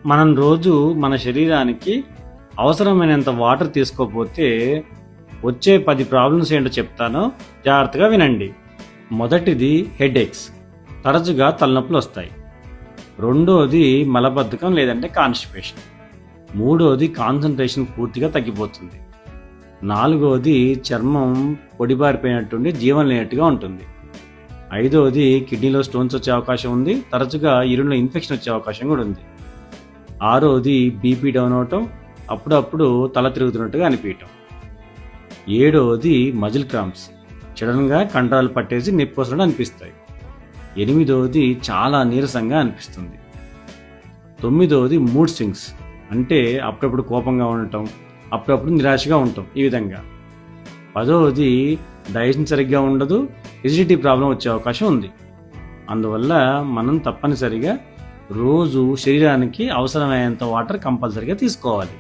మనం రోజు మన శరీరానికి అవసరమైనంత వాటర్ తీసుకోకపోతే వచ్చే 10 ప్రాబ్లమ్స్ ఏంటో చెప్తాను, జాగ్రత్తగా వినండి. మొదటిది హెడేక్స్, తరచుగా తలనొప్పులు వస్తాయి. రెండోది మలబద్ధకం లేదంటే కాన్స్టిపేషన్. మూడోది కాన్సన్ట్రేషన్ పూర్తిగా తగ్గిపోతుంది. నాలుగోది చర్మం పొడిబారిపోయినట్టుండి జీవం లేనట్టుగా ఉంటుంది. ఐదోది కిడ్నీలో స్టోన్స్ వచ్చే అవకాశం ఉంది, తరచుగా యూరిన్లో ఇన్ఫెక్షన్ వచ్చే అవకాశం కూడా ఉంది. ఆరోది బీపీ డౌన్ అవటం, అప్పుడప్పుడు తల తిరుగుతున్నట్టుగా అనిపించటం. ఏడోది మజిల్ క్రాంప్స్, సడన్గా కండరాలు పట్టేసి నొప్పి వస్తున్నట్టు అనిపిస్తాయి. ఎనిమిదోది చాలా నీరసంగా అనిపిస్తుంది. తొమ్మిదోది మూడ్ స్వింగ్స్, అంటే అప్పుడప్పుడు కోపంగా ఉండటం, అప్పుడప్పుడు నిరాశగా ఉండటం. ఈ విధంగా. పదోది డైజెషన్ సరిగ్గా ఉండదు, ఎసిడిటీ ప్రాబ్లం వచ్చే అవకాశం ఉంది. అందువల్ల మనం తప్పనిసరిగా రోజు శరీరానికి అవసరమైనంత వాటర్ కంపల్సరిగా తీసుకోవాలి.